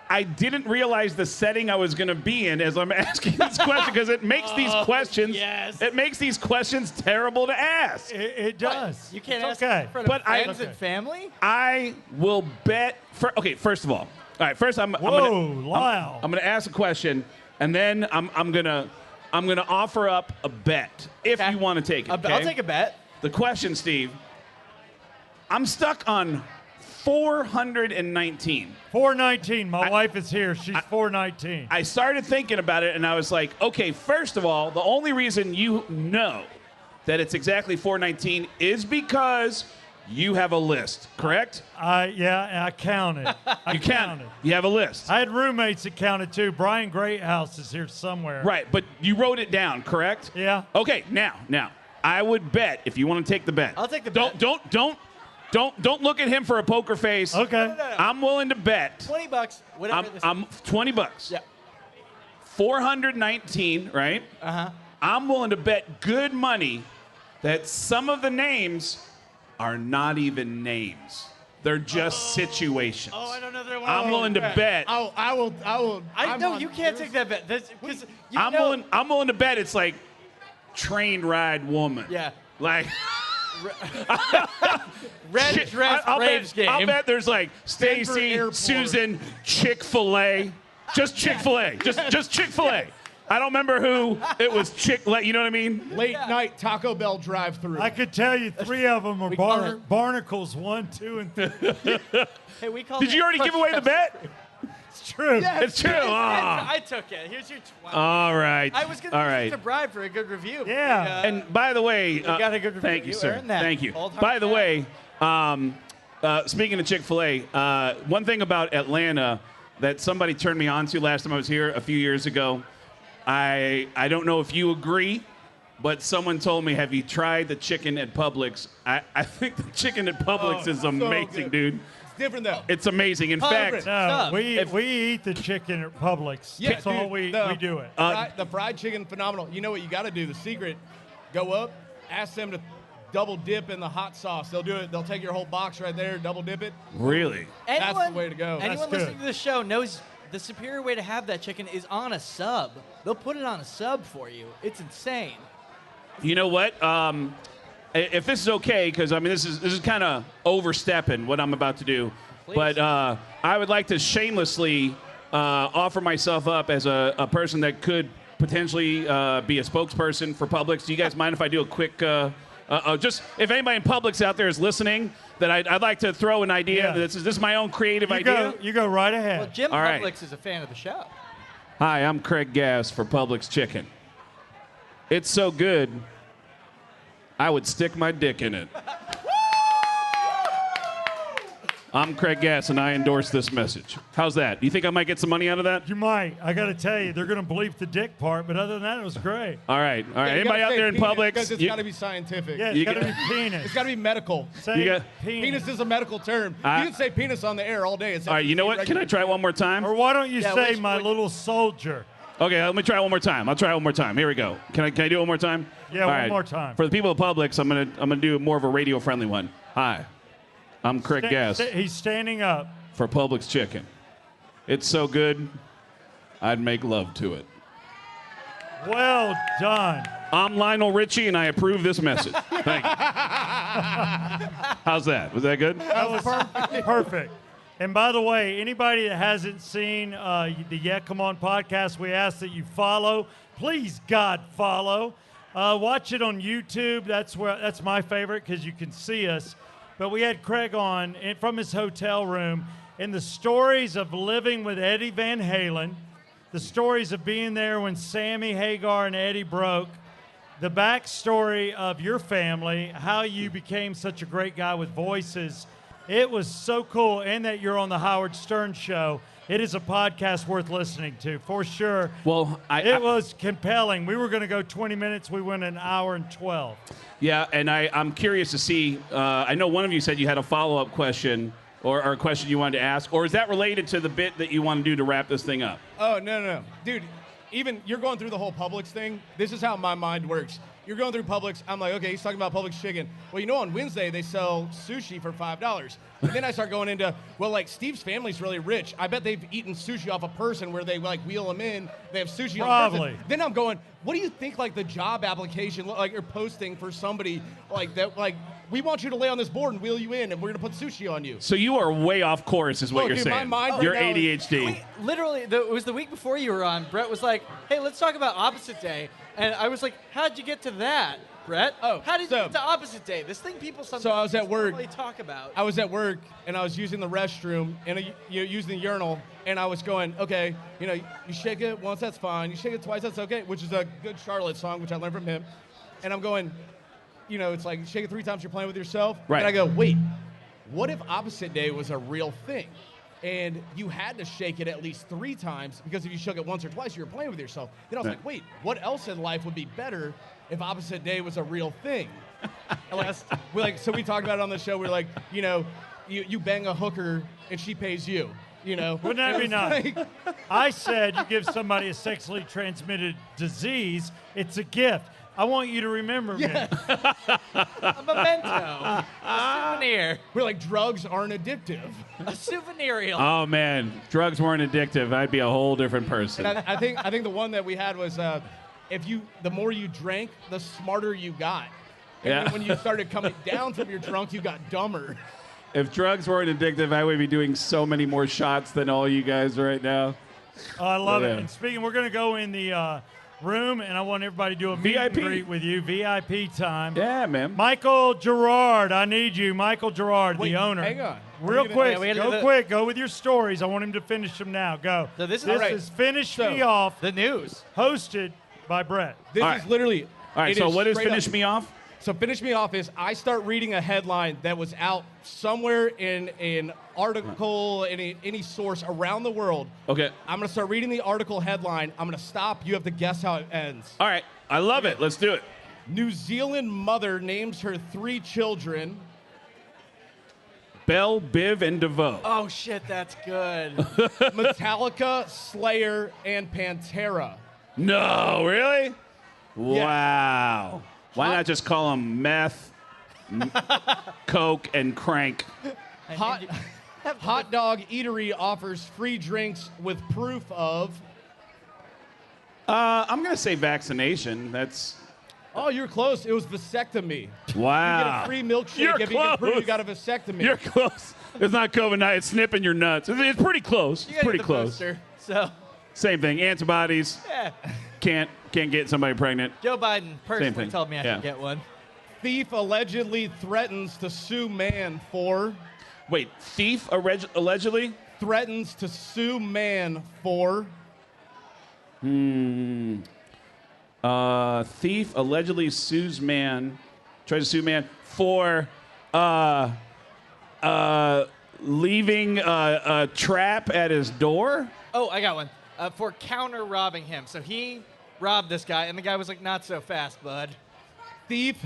I didn't realize the setting I was going to be in as I'm asking this question because it makes these questions. Yes. It makes these questions terrible to ask. It does. You can't It's ask okay. in front But of friends and family? I will bet. First of all right. First, I'm Lyle. I'm going to ask a question, and then I'm gonna offer up a bet if you want to take it. I'll take a bet. The question, Steve. I'm stuck on 419. 419. My wife is here. She's 419. I started thinking about it, and I was like, okay, first of all, the only reason you know that it's exactly 419 is because you have a list, correct? Yeah, I counted. You counted. You have a list. I had roommates that counted too. Brian Greathouse is here somewhere. Right, but you wrote it down, correct? Yeah. Okay, now, I would bet, if you want to take the bet. I'll take the bet. Don't look at him for a poker face. Okay. No. I'm willing to bet. $20, whatever this I'm $20. Yeah. 419, right? Uh-huh. I'm willing to bet good money that some of the names are not even names. They're just situations. Oh, I don't know. They're I'm willing to bet. I will. I know you can't take that bet. Because I'm willing to bet it's like train ride woman. Yeah. Like Red dress Braves game. I'll bet there's like Denver Stacy, Airport. Susan, Chick-fil-A. Just Chick-fil-A. Just Chick-fil-A. I don't remember who it was. You know what I mean? Late night Taco Bell drive-through. I could tell you 3 of them are barnacles, 1, 2, and 3. Hey, we call Did you already give away the bet? It's true. Yeah, It's true. I took it. Here's your 20. All right. I was going All to right. use a bribe for a good review. Yeah. And by the way, you got a good review. thank you, sir. earned that. Thank you. Old hard By the hat. way, speaking of Chick-fil-A, one thing about Atlanta that somebody turned me on to last time I was here a few years ago, I don't know if you agree, but someone told me, have you tried the chicken at Publix? I think the chicken at Publix is amazing, good. dude. It's different though. It's amazing. In fact, No, we eat the chicken at Publix. Yeah, That's all dude, we do it. The fried chicken, phenomenal. You know what you got to do? The secret, go up, ask them to double dip in the hot sauce. They'll do it. They'll take your whole box right there, double dip it. really? That's the way to go. Anyone good. listening to the show knows the superior way to have that chicken is on a sub. They'll put it on a sub for you. It's insane. You know what? If this is okay, because I mean this is kind of overstepping what I'm about to do, Please. but I would like to shamelessly offer myself up as a person that could potentially be a spokesperson for Publix. Do you guys mind if I do a quick? Just if anybody in Publix out there is listening, that I'd like to throw an idea. Yeah. This is my own creative idea. You go right ahead. Well, Jim All right. Publix is a fan of the show. Hi, I'm Craig Gass for Publix Chicken. It's so good, I would stick my dick in it. I'm Craig Gass, and I endorse this message. How's that? You think I might get some money out of that? You might. I got to tell you, they're going to bleep the dick part, but other than that, it was great. All right. Yeah, you Anybody gotta out say there in penis, public? Because it's got to be scientific. Yeah, it's got to be penis. It's got to be medical. Say penis is a medical term. You can say penis on the air all day. All right, you know what? Can I try one more time? Or why don't you say my little soldier? Okay, let me try it one more time. I'll try it one more time. Here we go. Can I do it one more time? Yeah, All one right. more time. For the people of Publix, I'm gonna do more of a radio friendly one. Hi, I'm Craig Gass He's standing up. for Publix Chicken. It's so good, I'd make love to it. Well done. I'm Lionel Richie, and I approve this message. Thank you. How's that? Was that good? That was perfect. And by the way, anybody that hasn't seen the Yeah C'mon podcast, we ask that you follow. Please, God, follow. Watch it on YouTube. That's my favorite because you can see us. But we had Craig on from his hotel room, and the stories of living with Eddie Van Halen, the stories of being there when Sammy Hagar and Eddie broke, the backstory of your family, how you became such a great guy with voices. It was so cool, and that you're on the Howard Stern Show. It is a podcast worth listening to, for sure. Well, it was compelling. We were going to go 20 minutes. We went an hour and 12. Yeah, and I'm curious to see. I know one of you said you had a follow-up question or a question you wanted to ask, or is that related to the bit that you want to do to wrap this thing up? Oh, no. Dude, even you're going through the whole Publix thing. This is how my mind works. You're going through Publix. I'm like, okay, he's talking about Publix chicken. Well, you know, on Wednesday, they sell sushi for $5. And then I start going into, well, like, Steve's family's really rich. I bet they've eaten sushi off a person where they, like, wheel them in. They have sushi on the person. Then I'm going, what do you think, like, the job application, like, you're posting for somebody like that, like, we want you to lay on this board and wheel you in, and we're going to put sushi on you. So you are way off course, is what Look, you're dude, saying. my mind You're right now ADHD. Literally, it was the week before you were on. Brett was like, hey, let's talk about opposite day. And I was like, how'd you get to that, Brett? Oh, how did you get to opposite day? This thing people sometimes I was at work. normally talk about. I was at work, and I was using the restroom, and using the urinal, and I was going, okay, you know, you shake it once, that's fine. You shake it twice, that's okay, which is a good Charlotte song, which I learned from him. And I'm going, you know, it's like shake it 3 times, you're playing with yourself. Right. And I go, wait, what if opposite day was a real thing? And you had to shake it at least 3 times, because if you shook it once or twice, you were playing with yourself. Then I was like, wait, what else in life would be better if opposite day was a real thing? So we talked about it on the show. We're like, you know, you bang a hooker and she pays you. You know, wouldn't that be nice? I said you give somebody a sexually transmitted disease, it's a gift. I want you to remember me. A memento. A souvenir. We're like, drugs aren't addictive. A souvenir. Oh man, drugs weren't addictive, I'd be a whole different person. And I think the one that we had was, the more you drank, the smarter you got. And Yeah. then when you started coming down from your drunk, you got dumber. If drugs weren't addictive, I would be doing so many more shots than all you guys right now. Oh, I love Yeah. it. And speaking, we're going to go in the room, and I want everybody to do a meet and VIP. greet with you. VIP time. Yeah, man. Michael Gerard, I need you. Michael Gerard, Wait, the owner. hang on. Real quick, we gotta do go the- quick. Go with your stories. I want him to finish them now. Go. So this is Finish Me Off, the news. hosted by Brett. This All is right. literally. All right, it so what is straight Finish up. Me Off? So Finish Me Off is I start reading a headline that was out somewhere in an article, any source around the world. Okay. I'm going to start reading the article headline. I'm going to stop. You have to guess how it ends. All right, I love it. Let's do it. New Zealand mother names her 3 children. Belle, Biv, and DeVoe. Oh, shit, that's good. Metallica, Slayer, and Pantera. No, really? Yeah. Wow. Why not just call them meth, coke, and crank? Hot Dog Eatery offers free drinks with proof of. I'm gonna say vaccination. That's. Oh, you're close. It was vasectomy. Wow. You get a free milkshake You're if you can prove close. you got a vasectomy. You're close. It's not COVID-19. It's snipping your nuts. It's pretty close. You It's gotta pretty get the close. booster, so, Same thing. Antibodies. yeah. Can't get somebody pregnant. Joe Biden personally thing. told me I Yeah. should get one. Thief allegedly threatens to sue man for. Wait, thief allegedly? Threatens to sue man for. Thief allegedly sues man, tries to sue man for leaving a trap at his door? Oh, I got one. For counter robbing him. So he robbed this guy, and the guy was like, "Not so fast, bud." Thief.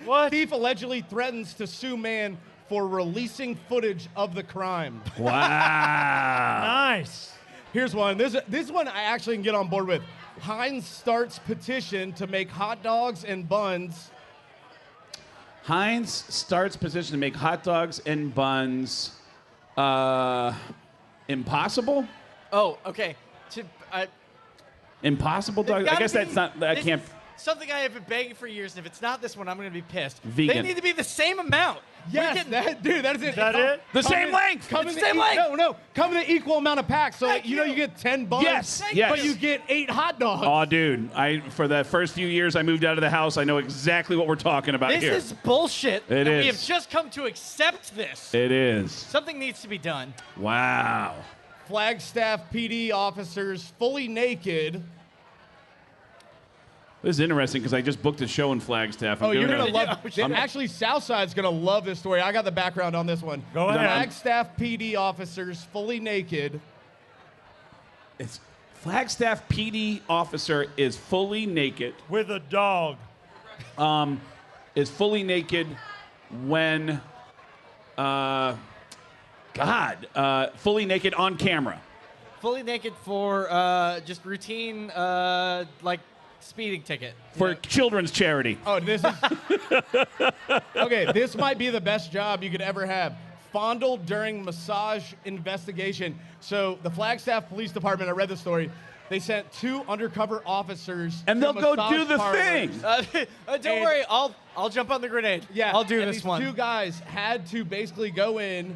What? Thief allegedly threatens to sue man for releasing footage of the crime. Wow. Nice. Here's one. This one I actually can get on board with. Heinz starts petition to make hot dogs and buns. Heinz starts petition to make hot dogs and buns impossible? Oh, okay. Impossible They've dogs? I gotta guess be- that's not, I this can't. is something I have been begging for years, and if it's not this one, I'm going to be pissed. Vegan. They need to be the same amount. Yes, that is it. Is that it? The same length. Come It's in the same length. No, come in the equal amount of packs. So Thank you you. get 10 buns. Yes, But you get 8 hot dogs. Oh, dude! For the first few years I moved out of the house, I know exactly what we're talking about This here. is bullshit. It and is. We have just come to accept this. It is. Something needs to be done. Wow. Flagstaff PD officers fully naked. This is interesting because I just booked a show in Flagstaff. I'm You're doing going to a- love I'm- Actually, Southside's going to love this story. I got the background on this one. Go ahead. Flagstaff PD officers fully naked. It's Flagstaff PD officer is fully naked. With a dog. Is fully naked when, fully naked on camera. Fully naked for just routine, like speeding ticket. For children's charity. Oh, this is okay. This might be the best job you could ever have. Fondled during massage investigation. So the Flagstaff Police Department, I read the story. They sent 2 undercover officers, And to they'll go massage do the parlors. thing. Don't worry, I'll jump on the grenade. Yeah, I'll do and this these one. 2 guys had to basically go in,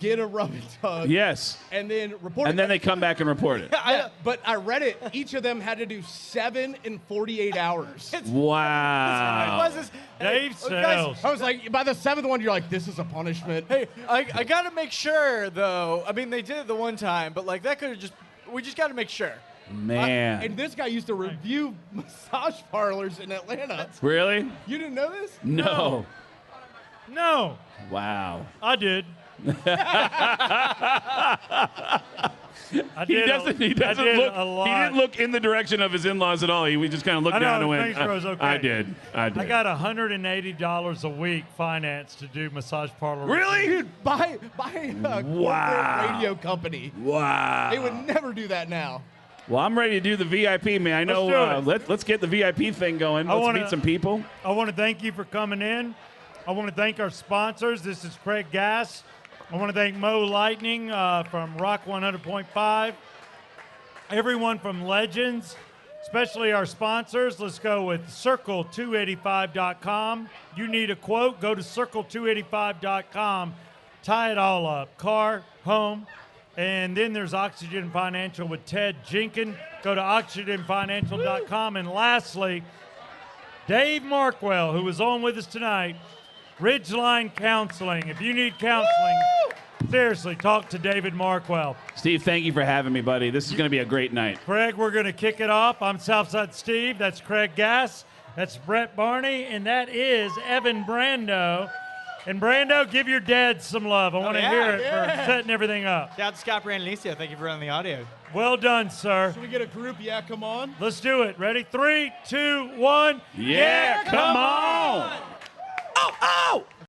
get a rub and tug. Yes. And then report. And then they come back and report it. Yeah, but I read it. Each of them had to do 7 in 48 hours. Wow. Dave Guys, I was like, by the 7th one, you're like, this is a punishment. Hey, I got to make sure, though. I mean, they did it the one time, but like that could have we just got to make sure. Man. And this guy used to review massage parlors in Atlanta. Really? You didn't know this? No. No. Wow. I did. I He did doesn't. He I doesn't did look. a lot. He didn't look in the direction of his in-laws at all. He just kind of looked I know, down and went. Kingsborough's okay. I did. I got $180 a week financed to do massage parlor. Really? Dude, buy a corporate radio company. Wow. They would never do that now. Well, I'm ready to do the VIP, man. I know. Let's get the VIP thing going. Let's meet some people. I want to thank you for coming in. I want to thank our sponsors. This is Craig Gass. I want to thank Mo Lightning from Rock 100.5. Everyone from Legends, especially our sponsors. Let's go with Circle285.com. You need a quote, go to Circle285.com. Tie it all up. Car, home. And then there's Oxygen Financial with Ted Jenkins. Go to oxygenfinancial.com. And lastly, Dave Markwell, who was on with us tonight, Ridgeline Counseling. If you need counseling, seriously, talk to David Markwell. Steve, thank you for having me, buddy. This is going to be a great night. Craig, we're going to kick it off. I'm Southside Steve. That's Craig Gass. That's Brett Barney. And that is Evan Brando. And Brando, give your dad some love. I want to hear it for setting everything up. Shout out to Scott Brandonicio. Thank you for running the audio. Well done, sir. Should we get a group? Yeah, come on. Let's do it. Ready? 3, 2, 1. Yeah, come on. Oh, oh!